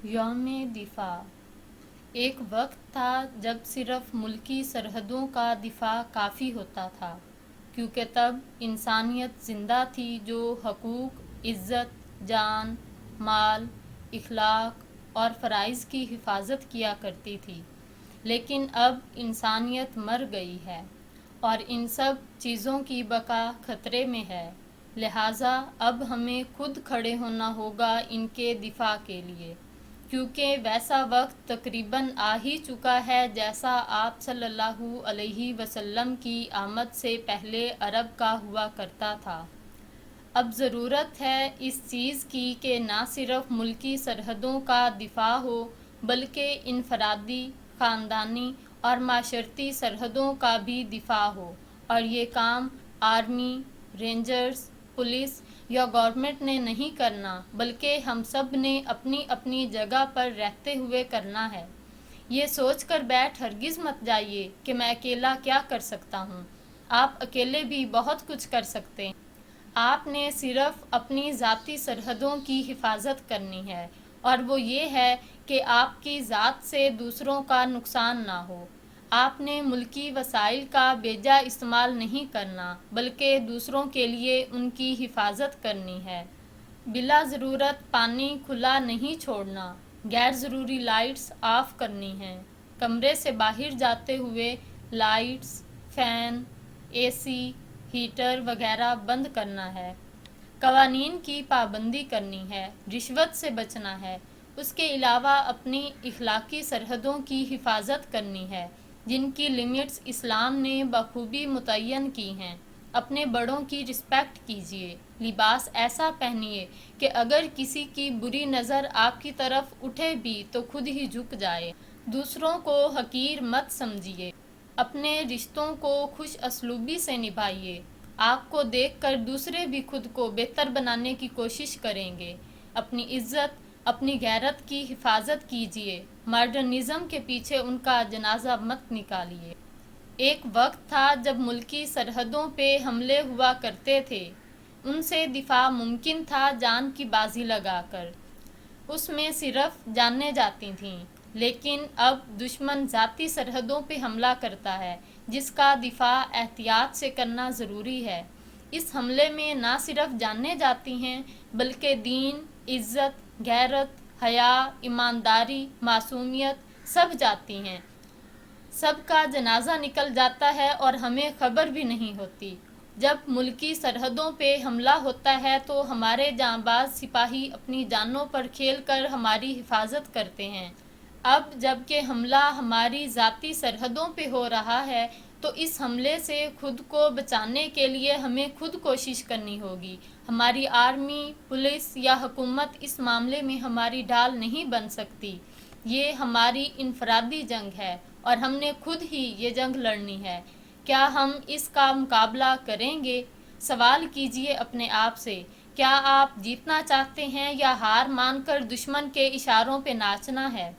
یوم دفاع۔ ایک وقت تھا جب صرف ملکی سرحدوں کا دفاع کافی ہوتا تھا، کیونکہ تب انسانیت زندہ تھی جو حقوق، عزت، جان، مال، اخلاق اور فرائض کی حفاظت کیا کرتی تھی۔ لیکن اب انسانیت مر گئی ہے اور ان سب چیزوں کی بقا خطرے میں ہے، لہٰذا اب ہمیں خود کھڑے ہونا ہوگا ان کے دفاع کے لیے، کیونکہ ویسا وقت تقریباً آ ہی چکا ہے جیسا آپ صلی اللہ علیہ وسلم کی آمد سے پہلے عرب کا ہوا کرتا تھا۔ اب ضرورت ہے اس چیز کی کہ نہ صرف ملکی سرحدوں کا دفاع ہو بلکہ انفرادی، خاندانی اور معاشرتی سرحدوں کا بھی دفاع ہو، اور یہ کام آرمی، رینجرز، پولیس یا گورنمنٹ نے نہیں کرنا، بلکہ ہم سب نے اپنی اپنی جگہ پر رہتے ہوئے کرنا ہے۔ یہ سوچ کر بیٹھ ہرگز مت جائیے کہ میں اکیلا کیا کر سکتا ہوں۔ آپ اکیلے بھی بہت کچھ کر سکتے ہیں۔ آپ نے صرف اپنی ذاتی سرحدوں کی حفاظت کرنی ہے، اور وہ یہ ہے کہ آپ کی ذات سے دوسروں کا نقصان نہ ہو۔ آپ نے ملکی وسائل کا بیجا استعمال نہیں کرنا، بلکہ دوسروں کے لیے ان کی حفاظت کرنی ہے۔ بلا ضرورت پانی کھلا نہیں چھوڑنا، غیر ضروری لائٹس آف کرنی ہیں، کمرے سے باہر جاتے ہوئے لائٹس، فین، اے سی، ہیٹر وغیرہ بند کرنا ہے، قوانین کی پابندی کرنی ہے، رشوت سے بچنا ہے۔ اس کے علاوہ اپنی اخلاقی سرحدوں کی حفاظت کرنی ہے، جن کی لمٹس اسلام نے بخوبی متعین کی ہیں۔ اپنے بڑوں کی رسپیکٹ کیجیے، لباس ایسا پہنیے کہ اگر کسی کی بری نظر آپ کی طرف اٹھے بھی تو خود ہی جھک جائے۔ دوسروں کو حقیر مت سمجھیے، اپنے رشتوں کو خوش اسلوبی سے نبھائیے۔ آپ کو دیکھ کر دوسرے بھی خود کو بہتر بنانے کی کوشش کریں گے۔ اپنی عزت، اپنی غیرت کی حفاظت کیجیے، ماڈرنزم کے پیچھے ان کا جنازہ مت نکالیے۔ ایک وقت تھا جب ملکی سرحدوں پہ حملے ہوا کرتے تھے، ان سے دفاع ممکن تھا جان کی بازی لگا کر، اس میں صرف جانیں جاتی تھیں۔ لیکن اب دشمن ذاتی سرحدوں پہ حملہ کرتا ہے، جس کا دفاع احتیاط سے کرنا ضروری ہے۔ اس حملے میں نہ صرف جانیں جاتی ہیں بلکہ دین، عزت، غیرت، حیا، ایمانداری، معصومیت سب جاتی ہیں۔ سب کا جنازہ نکل جاتا ہے اور ہمیں خبر بھی نہیں ہوتی۔ جب ملکی سرحدوں پہ حملہ ہوتا ہے تو ہمارے جانباز سپاہی اپنی جانوں پر کھیل کر ہماری حفاظت کرتے ہیں۔ اب جب کہ حملہ ہماری ذاتی سرحدوں پہ ہو رہا ہے تو اس حملے سے خود کو بچانے کے لیے ہمیں خود کوشش کرنی ہوگی۔ ہماری آرمی، پولیس یا حکومت اس معاملے میں ہماری ڈھال نہیں بن سکتی۔ یہ ہماری انفرادی جنگ ہے اور ہم نے خود ہی یہ جنگ لڑنی ہے۔ کیا ہم اس کا مقابلہ کریں گے؟ سوال کیجیے اپنے آپ سے، کیا آپ جیتنا چاہتے ہیں یا ہار مان کر دشمن کے اشاروں پہ ناچنا ہے؟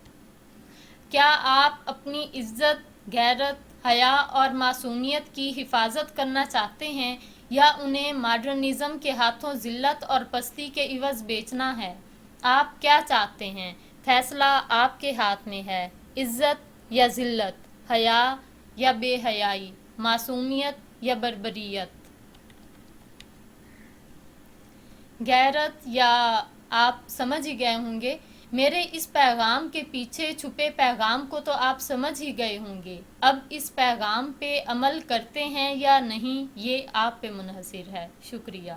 کیا آپ اپنی عزت، غیرت، حیا اور معصومیت کی حفاظت کرنا چاہتے ہیں یا انہیں ماڈرنزم کے ہاتھوں ذلت اور پستی کے عوض بیچنا ہے؟ آپ کیا چاہتے ہیں؟ فیصلہ آپ کے ہاتھ میں ہے۔ عزت یا ذلت، حیا یا بے حیائی، معصومیت یا بربریت، غیرت یا… آپ سمجھ ہی گئے ہوں گے۔ میرے اس پیغام کے پیچھے چھپے پیغام کو تو آپ سمجھ ہی گئے ہوں گے۔ اب اس پیغام پہ عمل کرتے ہیں یا نہیں، یہ آپ پہ منحصر ہے۔ شکریہ۔